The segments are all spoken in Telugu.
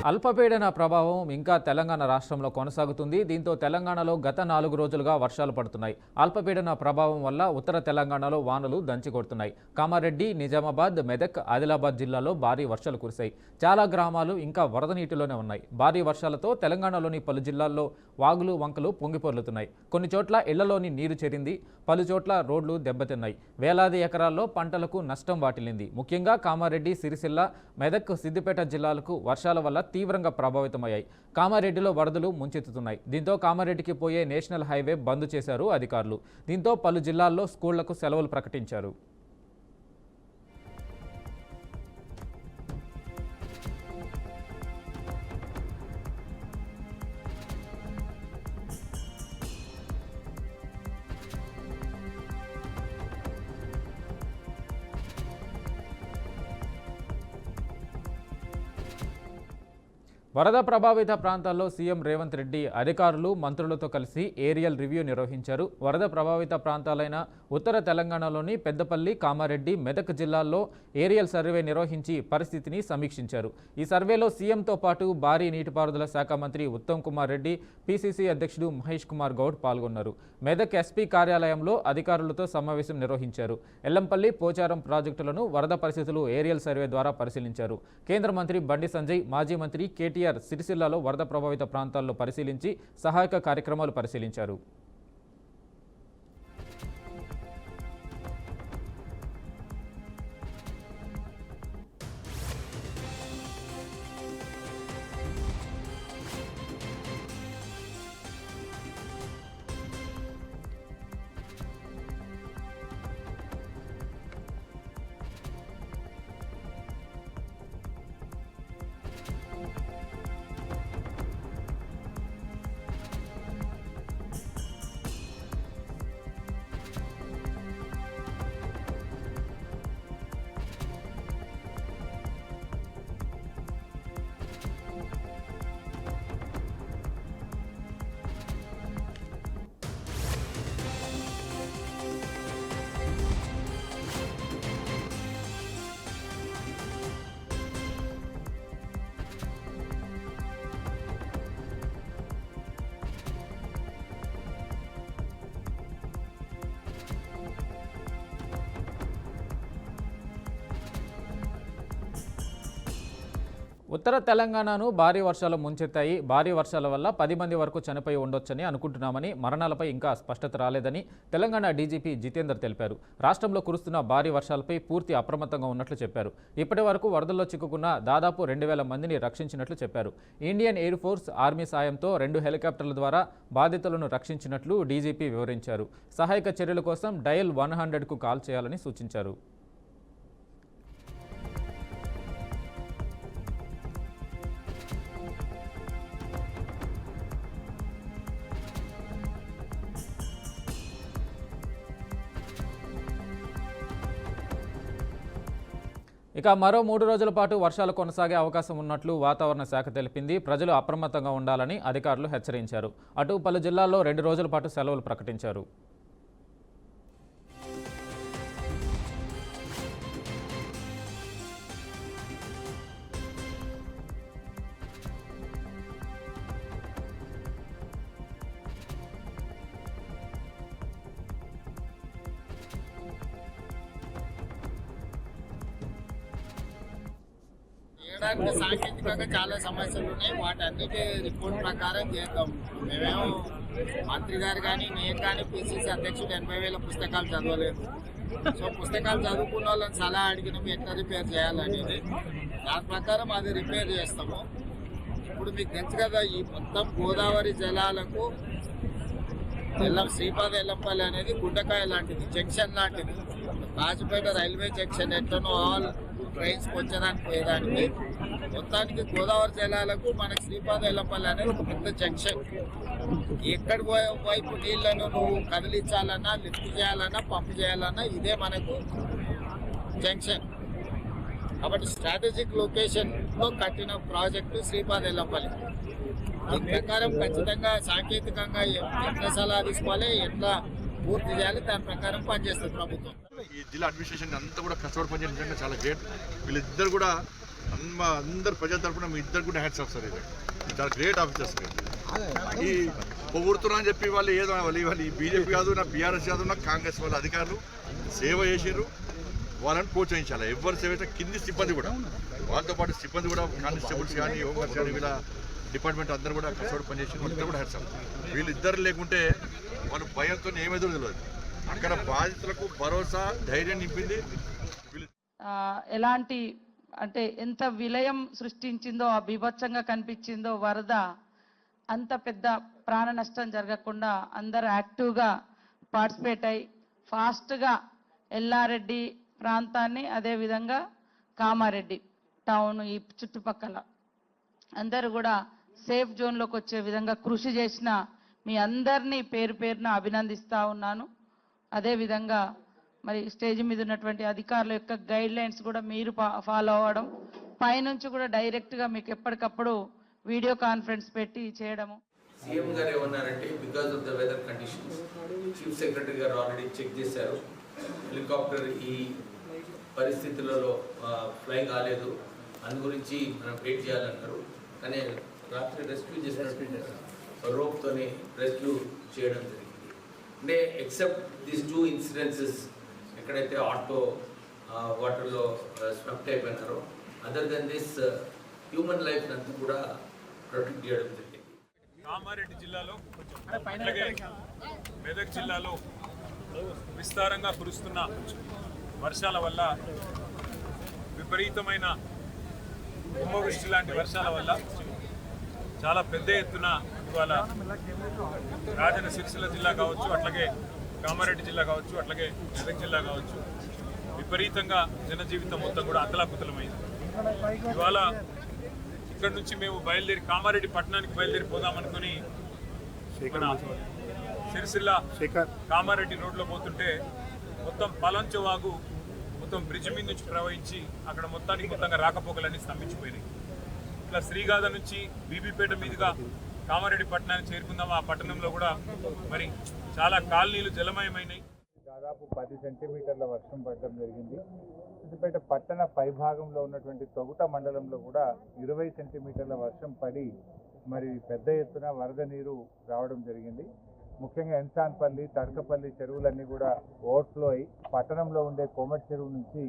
అల్పపీడన ప్రభావం ఇంకా తెలంగాణ రాష్ట్రంలో కొనసాగుతుంది. దీంతో తెలంగాణలో గత 4 రోజులుగా వర్షాలు పడుతున్నాయి. అల్పపీడన ప్రభావం వల్ల ఉత్తర తెలంగాణలో వానలు దంచికొడుతున్నాయి. కామారెడ్డి, నిజామాబాద్, మెదక్, ఆదిలాబాద్ జిల్లాలో భారీ వర్షాలు కురిశాయి. చాలా గ్రామాలు ఇంకా వరద నీటిలోనే ఉన్నాయి. భారీ వర్షాలతో తెలంగాణలోని పలు జిల్లాల్లో వాగులు, వంకలు పొంగిపొర్లుతున్నాయి. కొన్ని చోట్ల ఇళ్లలోని నీరు చేరింది. పలు చోట్ల రోడ్లు దెబ్బతిన్నాయి. వేలాది ఎకరాల్లో పంటలకు నష్టం వాటిల్లింది. ముఖ్యంగా కామారెడ్డి, సిరిసిల్ల, మెదక్, సిద్దిపేట జిల్లాలకు వర్షాల వల్ల తీవ్రంగా ప్రభావితమయ్యాయి. కామారెడ్డిలో వరదలు ముంచెత్తుతున్నాయి. దీంతో కామారెడ్డికి పోయే నేషనల్ హైవే బంద్ చేశారు అధికారులు. దీంతో పలు జిల్లాల్లో స్కూళ్లకు సెలవులు ప్రకటించారు. వరద ప్రభావిత ప్రాంతాల్లో సీఎం రేవంత్ రెడ్డి అధికారులు, మంత్రులతో కలిసి ఏరియల్ రివ్యూ నిర్వహించారు. వరద ప్రభావిత ప్రాంతాలైన ఉత్తర తెలంగాణలోని పెద్దపల్లి, కామారెడ్డి, మెదక్ జిల్లాల్లో ఏరియల్ సర్వే నిర్వహించి పరిస్థితిని సమీక్షించారు. ఈ సర్వేలో సీఎంతో పాటు భారీ నీటిపారుదల శాఖ మంత్రి ఉత్తమ్ కుమార్ రెడ్డి, పీసీసీ అధ్యక్షుడు మహేష్ కుమార్ గౌడ్ పాల్గొన్నారు. మెదక్ ఎస్పీ కార్యాలయంలో అధికారులతో సమావేశం నిర్వహించారు. ఎల్లంపల్లి, పోచారం ప్రాజెక్టులను వరద పరిస్థితులు ఏరియల్ సర్వే ద్వారా పరిశీలించారు. కేంద్ర మంత్రి బండి సంజయ్, మాజీ మంత్రి కేటీఆర్ సిరిసిల్లలో వరద ప్రభావిత ప్రాంతాల్లో పరిశీలించి సహాయక కార్యక్రమాలు పరిశీలించారు. ఉత్తర తెలంగాణను భారీ వర్షాలు ముంచెత్తాయి. భారీ వర్షాల వల్ల 10 మంది వరకు చనిపోయి ఉండొచ్చని అనుకుంటున్నామని, మరణాలపై ఇంకా స్పష్టత రాలేదని తెలంగాణ డీజీపీ జితేందర్ తెలిపారు. రాష్ట్రంలో కురుస్తున్న భారీ వర్షాలపై పూర్తి అప్రమత్తంగా ఉన్నట్లు చెప్పారు. ఇప్పటి వరకు వరదల్లో చిక్కుకున్న దాదాపు 2000 మందిని రక్షించినట్లు చెప్పారు. ఇండియన్ ఎయిర్ ఫోర్స్, ఆర్మీ సాయంతో 2 హెలికాప్టర్ల ద్వారా బాధితులను రక్షించినట్లు డీజీపీ వివరించారు. సహాయక చర్యల కోసం డయల్ 100కు కాల్ చేయాలని సూచించారు. ఇక మరో 3 రోజుల పాటు వర్షాలు కొనసాగే అవకాశం ఉన్నట్లు వాతావరణ శాఖ తెలిపింది. ప్రజలు అప్రమత్తంగా ఉండాలని అధికారులు హెచ్చరించారు. అటు పలు జిల్లాల్లో 2 రోజుల పాటు సెలవులు ప్రకటించారు. చేయడానికి సాంకేతికంగా చాలా సమస్యలు ఉన్నాయి. వాటన్నిటి రిపోర్ట్ ప్రకారం చేద్దాం. మేమేమో మంత్రి గారు కానీ నేను కానీ పిసిసి అధ్యక్షుడు 80,000 పుస్తకాలు చదవలేదు. సో పుస్తకాలు చదువుకున్న వాళ్ళని సలహా అడిగినాము ఎట్లా రిపేర్ చేయాలనేది. దాని ప్రకారం అది రిపేర్ చేస్తాము. ఇప్పుడు మీకు తెలుసు కదా, ఈ మొత్తం గోదావరి జలాలకు శ్రీపాద ఎల్లంపల్లి అనేది గుండకాయ లాంటిది, జంక్షన్ లాంటిది. కాజుపేట రైల్వే జంక్షన్ ఎట్లనో ఆల్ ట్రైన్స్ వచ్చేదానికి పోయేదానికి మొత్తానికి గోదావరి జలాలకు మనకి శ్రీపాద ఎల్లంపల్లి అనేది ఒక పెద్ద జంక్షన్. ఎక్కడి వైపు నీళ్లను నువ్వు కదిలించాలన్నా, లిఫ్ట్ చేయాలన్నా, పంప్ చేయాలన్నా ఇదే మనకు జంక్షన్. కాబట్టి స్ట్రాటజిక్ లొకేషన్లో కట్టిన ప్రాజెక్టు శ్రీపాద ఎల్లంపల్లి. ఈ ప్రకారం ఖచ్చితంగా సాంకేతికంగా ఎట్లా సలహా తీసుకోవాలి, ఎట్లా పూర్తి చేయాలి, దాని ప్రకారం పనిచేస్తుంది ప్రభుత్వం. ఈ జిల్లా అడ్మినిస్ట్రేషన్ అంతా కూడా కష్టపడి పనిచేయడం నిజంగా చాలా గ్రేట్. వీళ్ళిద్దరు కూడా అందరు ప్రజల తరఫున మీ ఇద్దరు కూడా హ్యాట్స్ ఆఫ్ సార్. ఇది చాలా గ్రేట్ ఆఫీసర్స్. ఈ పొగుడుతున్నా అని చెప్పి వాళ్ళు ఏదో వాళ్ళు ఈ బీజేపీ కాదు, నా బీఆర్ఎస్ కాదు, నా కాంగ్రెస్ వాళ్ళ అధికారులు సేవ చేసారు, వాళ్ళని ప్రోత్సహించాలి. ఎవరు సేవ చేస్తే కింది సిబ్బంది కూడా, వాళ్ళతో పాటు సిబ్బంది కూడా, కానిస్టేబుల్స్ కానీ, హోంగార్డ్స్ కానీ, వీళ్ళ డిపార్ట్మెంట్ అందరూ కూడా కష్టపడి పనిచేసి వాళ్ళిద్దరు కూడా హ్యాట్స్ ఆఫ్. వీళ్ళిద్దరు లేకుంటే వాళ్ళు భయంతో ఏమెదురు తెలియదు. అక్కడ బాధితులకు భరోసా, ధైర్యం నింపింది. ఎలాంటి అంటే ఎంత విలయం సృష్టించిందో, ఆ బీభత్సంగా కనిపించిందో వరద, అంత పెద్ద ప్రాణ నష్టం జరగకుండా అందరూ యాక్టివ్గా పార్టిసిపేట్ అయ్యి ఫాస్ట్గా ఎల్లారెడ్డి ప్రాంతాన్ని, అదేవిధంగా కామారెడ్డి టౌన్, ఈ చుట్టుపక్కల అందరూ కూడా సేఫ్ జోన్లోకి వచ్చే విధంగా కృషి చేసిన మీ అందరినీ పేరు పేరున అభినందిస్తూ ఉన్నాను. అదేవిధంగా మరి స్టేజ్ మీద ఉన్నటువంటి అధికారుల యొక్క గైడ్ లైన్స్ కూడా మీరు ఫాలో అవ్వడం, పైనుంచి కూడా డైరెక్ట్గా మీకు ఎప్పటికప్పుడు వీడియో కాన్ఫరెన్స్ పెట్టి చేయడము. సీఎం గారు ఏమన్నారంటే because of the weather conditions chief secretary గారు ఆల్రెడీ చెక్ చేశారు. హెలికాప్టర్ ఈ పరిస్థితులలో ఫ్లై కాలేదు, అందు గురించి మనం వెయిట్ చేయాలన్నారు. కానీ రాత్రి రెస్క్యూ చేసినట్టు రోప్తోనే రెస్క్యూ చేయడం జరిగింది. అంటే ఎక్సెప్ట్ దీస్ 2 ఇన్సిడెన్సెస్ ఎక్కడైతే ఆటో వాటర్లో స్వెప్ట్ అయిపోయినారో, other than this human life అంతా కూడా ప్రొటెక్ట్ చేయడం జరిగింది. కామారెడ్డి జిల్లాలో అట్లాగే మెదక్ జిల్లాలో విస్తారంగా కురుస్తున్న వర్షాల వల్ల, విపరీతమైన కుంభవృష్టి లాంటి వర్షాల వల్ల చాలా పెద్ద ఎత్తున ఇవాళ రాజన్న సిరిసిల్ల జిల్లా కావచ్చు, అట్లాగే కామారెడ్డి జిల్లా కావచ్చు, అట్లాగే మెదక్ జిల్లా కావచ్చు, విపరీతంగా జనజీవితం మొత్తం కూడా అతలాకుతలమైంది. ఇవాళ ఇక్కడ నుంచి మేము బయలుదేరి కామారెడ్డి పట్టణానికి పోదామనుకుని మన సిరిసిల్ల కామారెడ్డి రోడ్లో పోతుంటే మొత్తం పలంచు వాగు మొత్తం బ్రిడ్జ్ మీద నుంచి ప్రవహించి అక్కడ మొత్తంగా రాకపోకలన్నీ స్తంభించిపోయినాయి. ఇట్లా శ్రీగాధ నుంచి బీబీపేట మీదుగా కామారెడ్డి పట్టణానికి చేరుకుందాం. ఆ పట్టణంలో కూడా మరి చాలా కాలనీలు జలమయమైనాయి. దాదాపు 10 సెంటీమీటర్ల వర్షం పడడం జరిగింది. సిద్దిపేట పట్టణ పైభాగంలో ఉన్నటువంటి తొగుట మండలంలో కూడా 20 సెంటీమీటర్ల వర్షం పడి మరి పెద్ద ఎత్తున వరద నీరు రావడం జరిగింది. ముఖ్యంగా ఎన్సాన్పల్లి, తడకపల్లి చెరువులన్నీ కూడా ఓవర్ఫ్లో అయి పట్టణంలో ఉండే కోమటి చెరువు నుంచి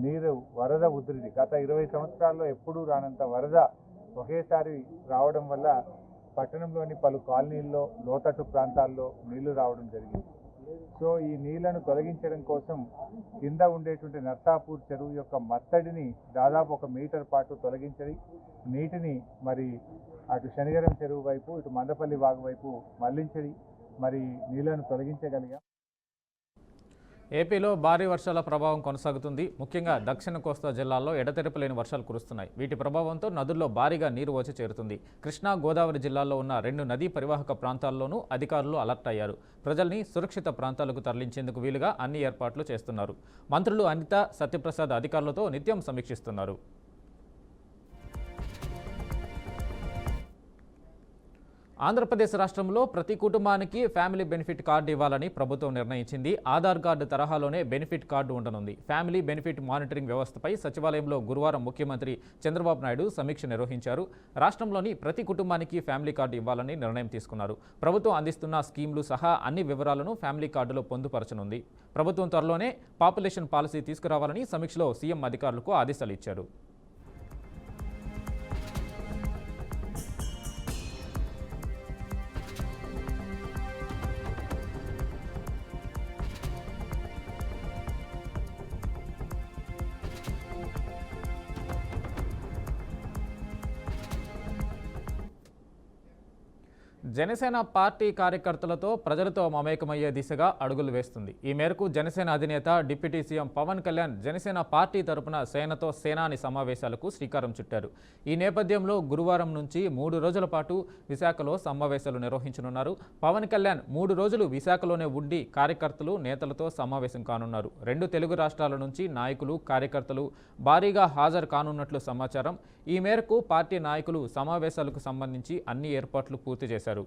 నీరు వరద ఉధృతి గత 20 సంవత్సరాల్లో ఎప్పుడూ రానంత వరద ఒకేసారి రావడం వల్ల పట్టణంలోని పలు కాలనీల్లో, లోతట్టు ప్రాంతాల్లో నీళ్లు రావడం జరిగింది. సో ఈ నీళ్లను తొలగించడం కోసం కింద ఉండేటువంటి నర్సాపూర్ చెరువు యొక్క మత్తడిని దాదాపు 1 మీటర్ పాటు తొలగించి నీటిని మరి అటు శనిగరం చెరువు వైపు, ఇటు మందపల్లి వాగు వైపు మళ్లించి మరి నీళ్లను తొలగించగలిగాం. ఏపీలో భారీ వర్షాల ప్రభావం కొనసాగుతుంది. ముఖ్యంగా దక్షిణ కోస్తా జిల్లాల్లో ఎడతెరపలేని వర్షాలు కురుస్తున్నాయి. వీటి ప్రభావంతో నదుల్లో భారీగా నీరు వచ్చి చేరుతుంది. కృష్ణా, గోదావరి జిల్లాల్లో ఉన్న 2 నదీ పరివాహక ప్రాంతాల్లోనూ అధికారులు అలర్ట్ అయ్యారు. ప్రజల్ని సురక్షిత ప్రాంతాలకు తరలించేందుకు వీలుగా అన్ని ఏర్పాట్లు చేస్తున్నారు. మంత్రులు అనిత, సత్యప్రసాద్ అధికారులతో నిత్యం సమీక్షిస్తున్నారు. ఆంధ్రప్రదేశ్ రాష్ట్రంలో ప్రతి కుటుంబానికి ఫ్యామిలీ బెనిఫిట్ కార్డు ఇవ్వాలని ప్రభుత్వం నిర్ణయించింది. ఆధార్ కార్డు తరహాలోనే బెనిఫిట్ కార్డు ఉండనుంది. ఫ్యామిలీ బెనిఫిట్ మానిటరింగ్ వ్యవస్థపై సచివాలయంలో గురువారం ముఖ్యమంత్రి చంద్రబాబు నాయుడు సమీక్ష నిర్వహించారు. రాష్ట్రంలోని ప్రతి కుటుంబానికి ఫ్యామిలీ కార్డు ఇవ్వాలని నిర్ణయం తీసుకున్నారు. ప్రభుత్వం అందిస్తున్న స్కీమ్లు సహా అన్ని వివరాలను ఫ్యామిలీ కార్డులో పొందుపరచనుంది. ప్రభుత్వం త్వరలోనే పాపులేషన్ పాలసీ తీసుకురావాలని సమీక్షలో సీఎం అధికారులకు ఆదేశాలు ఇచ్చారు. జనసేన పార్టీ కార్యకర్తలతో ప్రజలతో మమేకమయ్యే దిశగా అడుగులు వేస్తుంది. ఈ మేరకు జనసేన అధినేత deputy CM Pawan Kalyan Janasena party తరపున సేనతో సేనాని సమావేశాలకు శ్రీకారం చుట్టారు. ఈ నేపథ్యంలో గురువారం నుంచి 3 రోజుల పాటు విశాఖలో సమావేశాలు నిర్వహించనున్నారు. పవన్ కళ్యాణ్ 3 రోజులు విశాఖలోనే ఉండి కార్యకర్తలు, నేతలతో సమావేశం కానున్నారు. 2 తెలుగు రాష్ట్రాల నుంచి నాయకులు, కార్యకర్తలు భారీగా హాజరు కానున్నట్లు సమాచారం. ఈ మేరకు పార్టీ నాయకులు సమావేశాలకు సంబంధించి అన్ని ఏర్పాట్లు పూర్తి చేశారు.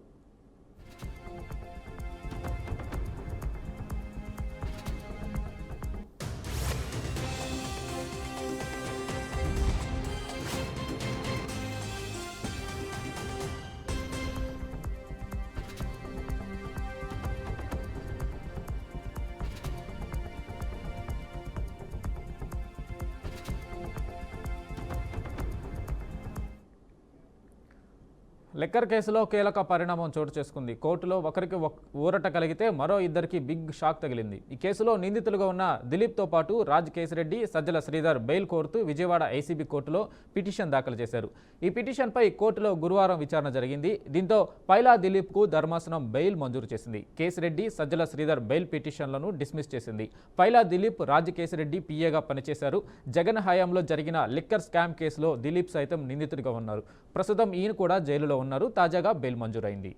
లిక్కర్ కేసులో కీలక పరిణామం చోటు చేసుకుంది. కోర్టులో ఒకరికి ఊరట కలిగితే మరో ఇద్దరికి బిగ్ షాక్ తగిలింది. ఈ కేసులో నిందితులుగా ఉన్న దిలీప్తో పాటు రాజ్ కేసిరెడ్డి, సజ్జల శ్రీధర్ బెయిల్ కోరుతూ విజయవాడ ఏసీబీ కోర్టులో పిటిషన్ దాఖలు చేశారు. ఈ పిటిషన్పై కోర్టులో గురువారం విచారణ జరిగింది. దీంతో పైలా దిలీప్కు ధర్మాసనం బెయిల్ మంజూరు చేసింది. కేసిరెడ్డి, సజ్జల శ్రీధర్ బెయిల్ పిటిషన్లను డిస్మిస్ చేసింది. పైలా దిలీప్ రాజ్ కేసిరెడ్డి పీఏగా పనిచేశారు. జగన్ హయాంలో జరిగిన లిక్కర్ స్కామ్ కేసులో దిలీప్ సైతం నిందితుడిగా ఉన్నారు. ప్రస్తుతం ఈయన కూడా జైలులో ఉన్నారు. తాజాగా బెయిల్ మంజూరైంది.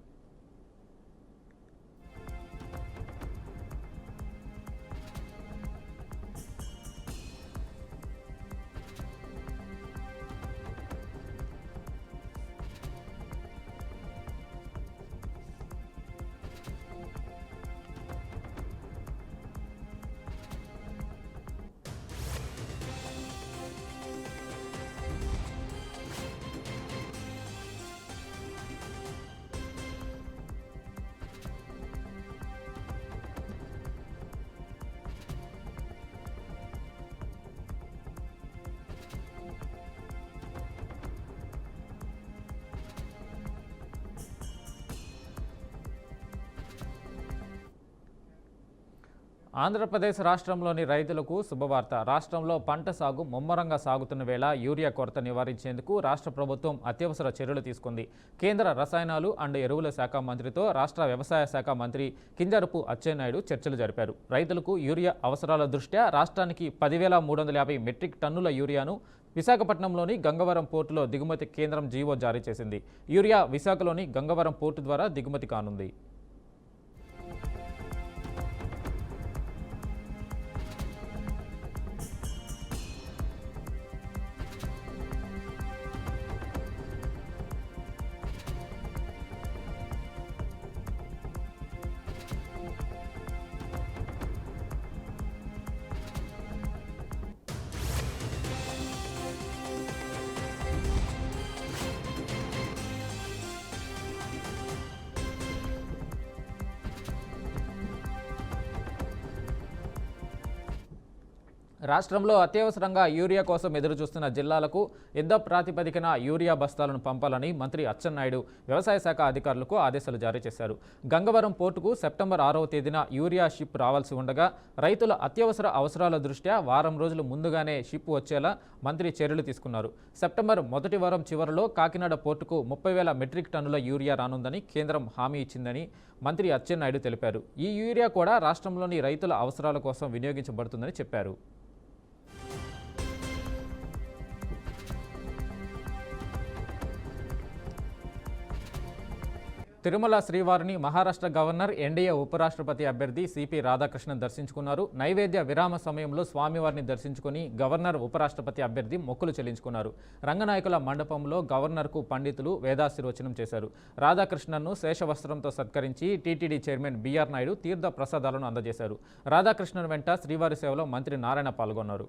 ఆంధ్రప్రదేశ్ రాష్ట్రంలోని రైతులకు శుభవార్త. రాష్ట్రంలో పంట సాగు ముమ్మరంగా సాగుతున్న వేళ యూరియా కొరత నివారించేందుకు రాష్ట్ర ప్రభుత్వం అత్యవసర చర్యలు తీసుకుంది. కేంద్ర రసాయనాలు అండ్ ఎరువుల శాఖ మంత్రితో రాష్ట్ర వ్యవసాయ శాఖ మంత్రి కింజరపు అచ్చెన్నాయుడు చర్చలు జరిపారు. రైతులకు యూరియా అవసరాల దృష్ట్యా రాష్ట్రానికి 10,350 మెట్రిక్ టన్నుల యూరియాను విశాఖపట్నంలోని గంగవరం పోర్టులో దిగుమతి కేంద్రం జీవో జారీ చేసింది. యూరియా విశాఖలోని గంగవరం పోర్టు ద్వారా దిగుమతి కానుంది. రాష్ట్రంలో అత్యవసరంగా యూరియా కోసం ఎదురుచూస్తున్న జిల్లాలకు యుద్ధ ప్రాతిపదికన యూరియా బస్తాలను పంపాలని మంత్రి అచ్చెన్నాయుడు వ్యవసాయ శాఖ అధికారులకు ఆదేశాలు జారీ చేశారు. గంగవరం పోర్టుకు సెప్టెంబర్ 6వ తేదీన యూరియా షిప్ రావాల్సి ఉండగా రైతుల అత్యవసర అవసరాల దృష్ట్యా వారం రోజులు ముందుగానే షిప్ వచ్చేలా మంత్రి చర్యలు తీసుకున్నారు. సెప్టెంబర్ మొదటి వారం చివరిలో కాకినాడ పోర్టుకు 30,000 మెట్రిక్ టన్నుల యూరియా రానుందని కేంద్రం హామీ ఇచ్చిందని మంత్రి అచ్చెన్నాయుడు తెలిపారు. ఈ యూరియా కూడా రాష్ట్రంలోని రైతుల అవసరాల కోసం వినియోగించబడుతుందని చెప్పారు. తిరుమల శ్రీవారిని మహారాష్ట్ర గవర్నర్, ఎన్డీఏ ఉపరాష్ట్రపతి అభ్యర్థి సిపి రాధాకృష్ణన్ దర్శించుకున్నారు. నైవేద్య విరామ సమయంలో స్వామివారిని దర్శించుకుని గవర్నర్, ఉపరాష్ట్రపతి అభ్యర్థి మొక్కులు చెల్లించుకున్నారు. రంగనాయకుల మండపంలో గవర్నర్కు పండితులు వేదాశీర్వచనం చేశారు. రాధాకృష్ణన్ను శేషవస్త్రంతో సత్కరించి టీటీడీ చైర్మన్ బీఆర్ నాయుడు తీర్థ ప్రసాదాలను అందజేశారు. రాధాకృష్ణన్ వెంట శ్రీవారి సేవలో మంత్రి నారాయణ పాల్గొన్నారు.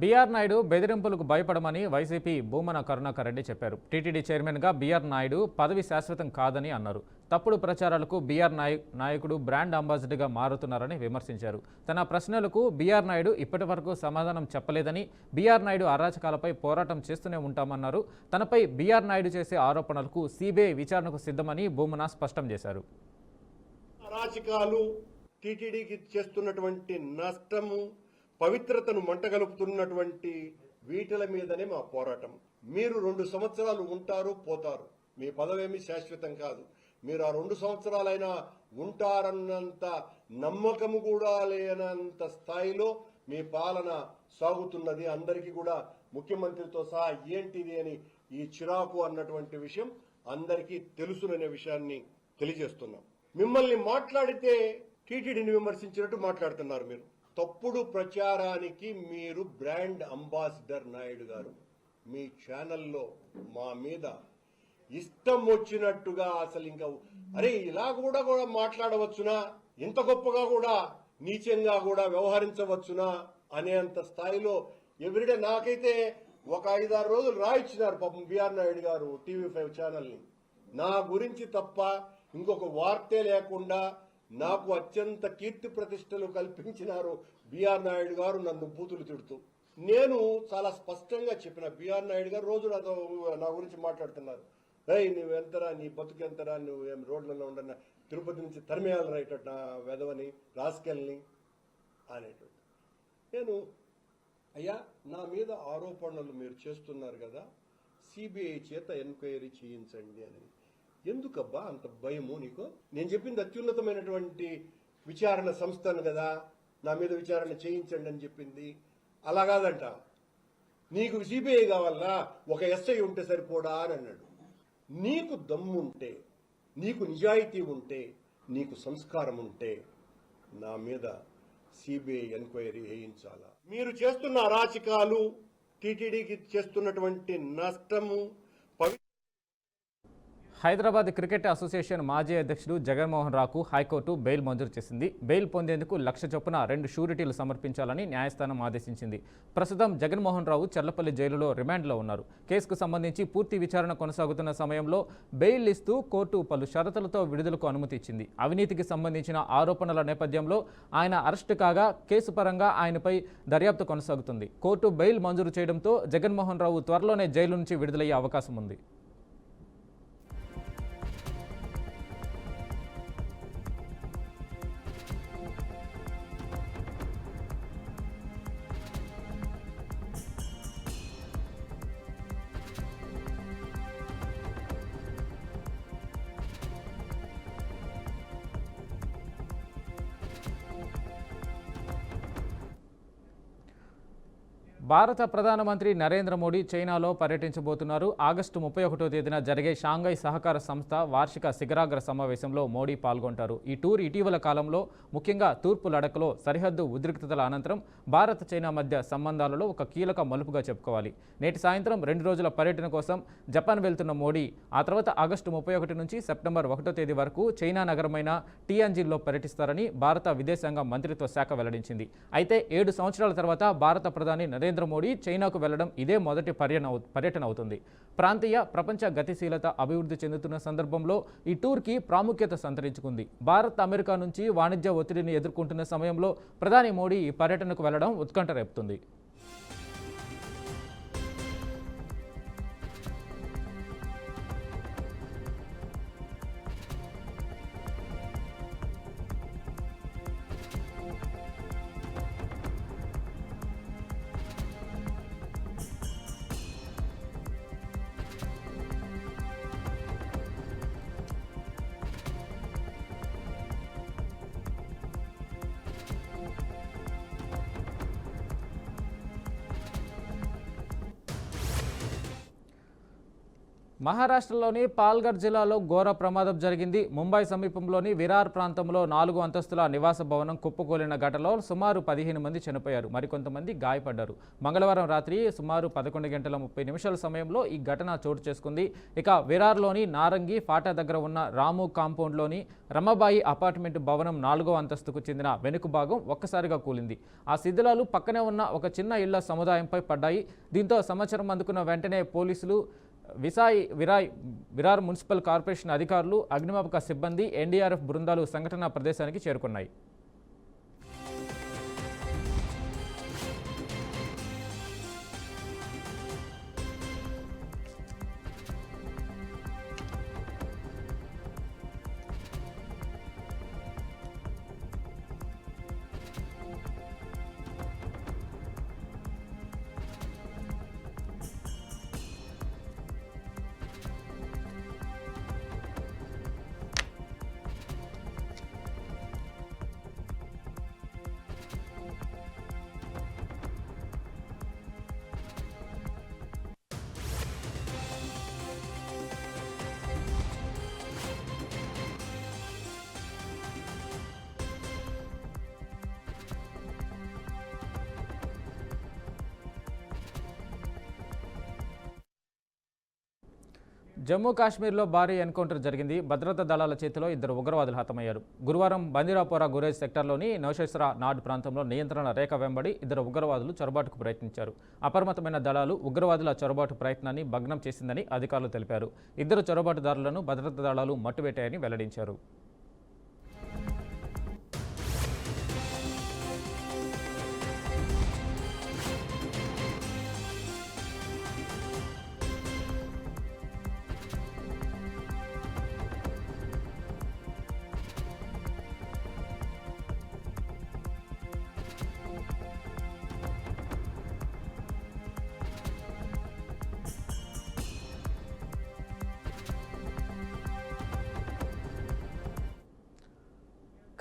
బీఆర్ నాయుడు బెదిరింపులకు భయపడమని వైసీపీ భూమన కరుణాకర్ రెడ్డి చెప్పారు. టీటీడీ చైర్మన్గా బీఆర్ నాయుడు పదవి శాశ్వతం కాదని అన్నారు. తప్పుడు ప్రచారాలకు బీఆర్ నాయకుడు బ్రాండ్ అంబాసిడర్గా మారుతున్నారని విమర్శించారు. తన ప్రశ్నలకు బీఆర్ నాయుడు ఇప్పటి వరకు సమాధానం చెప్పలేదని, బీఆర్ నాయుడు అరాచకాలపై పోరాటం చేస్తూనే ఉంటామన్నారు. తనపై బీఆర్ నాయుడు చేసే ఆరోపణలకు సిబిఐ విచారణకు సిద్ధమని భూమన స్పష్టం చేశారు. అరాచకాలు, టీటీడీకి చేస్తున్నటువంటి నష్టము, పవిత్రతను మంటగలుపుతున్నటువంటి వీటిల మీదనే మా పోరాటం. మీరు 2 సంవత్సరాలు ఉంటారు, పోతారు. మీ పదవేమి శాశ్వతం కాదు. మీరు ఆ 2 సంవత్సరాలైనా ఉంటారన్నంత నమ్మకము కూడా లేనంత స్థాయిలో మీ పాలన సాగుతున్నది. అందరికీ కూడా ముఖ్యమంత్రితో సహా ఏంటిది అని ఈ చిరాకు అన్నటువంటి విషయం అందరికీ తెలుసుననే విషయాన్ని తెలియజేస్తున్నాం. మిమ్మల్ని మాట్లాడితే టీటీడీని విమర్శించినట్టు మాట్లాడుతున్నారు. మీరు తప్పుడు ప్రచారానికి మీరు బ్రాండ్ అంబాసిడర్ నాయుడు గారు. మీ ఛానల్లో మా మీద ఇష్టం వచ్చినట్టుగా అసలు ఇంకా అరే ఇలా కూడా మాట్లాడవచ్చునా, ఇంత గొప్పగా కూడా నీచంగా కూడా వ్యవహరించవచ్చునా అనేంత స్థాయిలో ఎవ్రీడే నాకైతే ఒక 5-6 రోజులు రాయిచ్చినారు పాపం బిఆర్ నాయుడు గారు TV5 ఛానల్ని. నా గురించి తప్ప ఇంకొక వార్తే లేకుండా నాకు అత్యంత కీర్తి ప్రతిష్టలు కల్పించినారు బిఆర్ నాయుడు గారు నన్ను బూతులు తిడుతూ. నేను చాలా స్పష్టంగా చెప్పిన బిఆర్ నాయుడు గారు రోజు నా గురించి మాట్లాడుతున్నారు. నువ్వెంతరా, నీ బతుకెంతరా, నువ్వు ఏం రోడ్లలో ఉండన్నా తిరుపతి నుంచి తరిమేయాలి రైట్ నా వెదవని రాసుకెళ్ళని అనేటువంటి. నేను అయ్యా నా మీద ఆరోపణలు మీరు చేస్తున్నారు కదా, సిబిఐ చేత ఎంక్వైరీ చేయించండి అని. ఎందుకబ్బా అంత భయము నీకు? నేను చెప్పింది అత్యున్నతమైనటువంటి విచారణ సంస్థను కదా, నా మీద విచారణ చేయించండి అని చెప్పింది. అలా కాదంట, నీకు సిబిఐ కావాలా, ఒక ఎస్ఐ ఉంటే సరిపోడా అని అన్నాడు. నీకు దమ్ముంటే, నీకు నిజాయితీ ఉంటే, నీకు సంస్కారం ఉంటే నా మీద సిబిఐ ఎంక్వైరీ చేయించాలా? మీరు చేస్తున్న అరాచకాలు, టీటీడీకి చేస్తున్నటువంటి నష్టము హైదరాబాద్ క్రికెట్ అసోసియేషన్ మాజీ అధ్యక్షుడు జగన్మోహన్ రావుకు హైకోర్టు బెయిల్ మంజూరు చేసింది. బెయిల్ పొందేందుకు 1,00,000 చొప్పున 2 షూరిటీలు సమర్పించాలని న్యాయస్థానం ఆదేశించింది. ప్రస్తుతం జగన్మోహన్ రావు చర్లపల్లి జైలులో రిమాండ్లో ఉన్నారు. కేసుకు సంబంధించి పూర్తి విచారణ కొనసాగుతున్న సమయంలో బెయిల్ ఇస్తూ కోర్టు పలు షరతులతో విడుదలకు అనుమతి ఇచ్చింది. అవినీతికి సంబంధించిన ఆరోపణల నేపథ్యంలో ఆయన అరెస్టు కాగా కేసు పరంగా ఆయనపై దర్యాప్తు కొనసాగుతుంది. కోర్టు బెయిల్ మంజూరు చేయడంతో జగన్మోహన్ రావు త్వరలోనే జైలు నుంచి విడుదలయ్యే అవకాశం ఉంది. భారత ప్రధానమంత్రి నరేంద్ర మోడీ చైనాలో పర్యటించబోతున్నారు. ఆగస్టు 31వ తేదీన జరిగే షాంఘై సహకార సంస్థ వార్షిక శిఖరాగ్ర సమావేశంలో మోడీ పాల్గొంటారు. ఈ టూర్ ఇటీవల కాలంలో ముఖ్యంగా తూర్పు లడఖ్లో సరిహద్దు ఉద్రిక్తతల అనంతరం భారత్ చైనా మధ్య సంబంధాలలో ఒక కీలక మలుపుగా చెప్పుకోవాలి. నేటి సాయంత్రం 2 రోజుల పర్యటన కోసం జపాన్ వెళ్తున్న మోడీ ఆ తర్వాత ఆగస్టు 31 నుంచి సెప్టెంబర్ 1వ తేదీ వరకు చైనా నగరమైన టియాన్జిన్లో పర్యటిస్తారని భారత విదేశాంగ మంత్రిత్వ శాఖ వెల్లడించింది. అయితే 7 సంవత్సరాల తర్వాత భారత ప్రధాని నరేంద్ర మోడీ చైనాకు వెళ్లడం ఇదే మొదటి పర్యటన అవుతుంది. ప్రాంతీయ ప్రపంచ గతిశీలత అభివృద్ధి చెందుతున్న సందర్భంలో ఈ టూర్కి ప్రాముఖ్యత సంతరించుకుంది. భారత్ అమెరికా నుంచి వాణిజ్య ఒత్తిడిని ఎదుర్కొంటున్న సమయంలో ప్రధాని మోడీ ఈ పర్యటనకు వెళ్లడం ఉత్కంఠ రేపుతుంది. మహారాష్ట్రలోని పాల్ఘర్ జిల్లాలో ఘోర ప్రమాదం జరిగింది. ముంబై సమీపంలోని విరార్ ప్రాంతంలో 4 అంతస్తుల నివాస భవనం కుప్పకూలిన ఘటనలో సుమారు 15 మంది చనిపోయారు, మరికొంతమంది గాయపడ్డారు. మంగళవారం రాత్రి సుమారు 11:30 సమయంలో ఈ ఘటన చోటు చేసుకుంది. ఇక విరార్లోని నారంగి ఫాటా దగ్గర ఉన్న రాము కాంపౌండ్లోని రమబాయి అపార్ట్మెంట్ భవనం 4వ అంతస్తుకు చెందిన వెనుక భాగం ఒక్కసారిగా కూలింది. ఆ శిథిలాలు పక్కనే ఉన్న ఒక చిన్న ఇళ్ల సముదాయంపై పడ్డాయి. దీంతో సమాచారం అందుకున్న వెంటనే పోలీసులు, విరార్ మున్సిపల్ కార్పొరేషన్ అధికారులు, అగ్నిమాపక సిబ్బంది, ఎన్డీఆర్ఎఫ్ బృందాలు సంఘటనా ప్రదేశానికి చేరుకున్నాయి. జమ్మూ కాశ్మీర్లో భారీ ఎన్కౌంటర్ జరిగింది. భద్రతా దళాల చేతిలో 2 ఉగ్రవాదులు హతమయ్యారు. గురువారం బందిరాపోరా గురేజ్ సెక్టార్లోని నౌషేస్రా నాడ్ ప్రాంతంలో నియంత్రణ రేఖ వెంబడి 2 ఉగ్రవాదులు చొరబాటుకు ప్రయత్నించారు. అప్రమత్తమైన దళాలు ఉగ్రవాదుల చొరబాటు ప్రయత్నాన్ని భగ్నం చేసిందని అధికారులు తెలిపారు. 2 చొరబాటుదారులను భద్రతా దళాలు మట్టుబెట్టాయని వెల్లడించారు.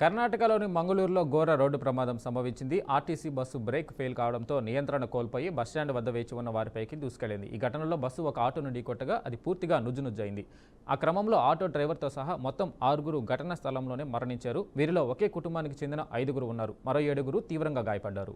కర్ణాటకలోని మంగళూరులో ఘోర రోడ్డు ప్రమాదం సంభవించింది. ఆర్టీసీ బస్సు బ్రేక్ ఫెయిల్ కావడంతో నియంత్రణ కోల్పోయి బస్టాండ్ వద్ద వేచి ఉన్న వారిపైకి దూసుకెళ్లింది. ఈ ఘటనలో బస్సు ఒక ఆటోను ఢీకొట్టగా అది పూర్తిగా నుజ్జునుజ్జైంది. ఆ క్రమంలో ఆటో డ్రైవర్తో సహా మొత్తం 6 ఘటనా స్థలంలోనే మరణించారు. వీరిలో ఒకే కుటుంబానికి చెందిన 5 ఉన్నారు. మరో 7 తీవ్రంగా గాయపడ్డారు.